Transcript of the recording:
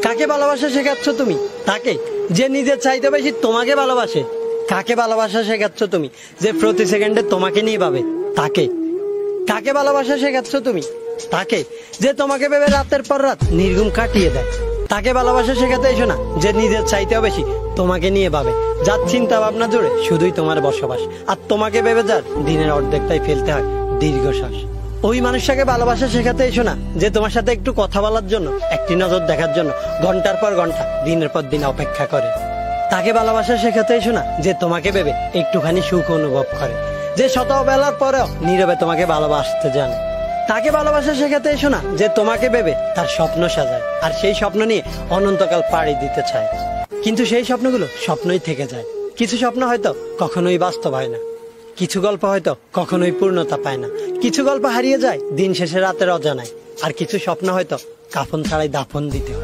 কাকে ভালোবাসা শেখাচ্ছ তুমি? তাকে যে নিজের চাইতে বেশি তোমাকে ভালোবাসে। কাকে ভালোবাসা শেখাচ্ছ তুমি? যে প্রতি সেকেন্ডে তোমাকে নিয়ে ভাবে। তাকে। কাকে ভালোবাসা শেখাচ্ছ তুমি? তাকে যে তোমাকে ভেবে রাতের পর রাত নির্ঘুম কাটিয়ে দেয়। তাকে ভালোবাসা শেখাতে এসো না যে নিজের চাইতেও বেশি তোমাকে নিয়ে ভাবে, যার চিন্তা ভাবনা জুড়ে শুধুই তোমার বসবাস, আর তোমাকে ভেবে যার দিনের অর্ধেকটাই ফেলতে হয় দীর্ঘশ্বাস। ওই মানুষটাকে ভালোবাসা শেখাতে এসো না যে তোমার সাথে একটু কথা বলার জন্য, একটি নজর দেখার জন্য ঘন্টার পর ঘন্টা দিনের পর দিন অপেক্ষা করে। তাকে ভালোবাসা শেখাতে এসো না যে তোমাকে ভেবে একটুখানি সুখ অনুভব করে, যে শত বেলার পরেও নীরবে তোমাকে ভালোবাসতে জানে। তাকে ভালোবাসা শেখাতে এসো না যে তোমাকে ভেবে তার স্বপ্ন সাজায়, আর সেই স্বপ্ন নিয়ে অনন্তকাল পাড়ি দিতে চায়, কিন্তু সেই স্বপ্নগুলো স্বপ্নই থেকে যায়। কিছু স্বপ্ন হয়তো কখনোই বাস্তব হয় না, কিছু গল্প হয়তো কখনোই পূর্ণতা পায় না, কিছু গল্প হারিয়ে যায় দিন শেষে রাতের অজানায়, আর কিছু স্বপ্ন হয়তো কাফন ছাড়াই দাফন দিতে হয়।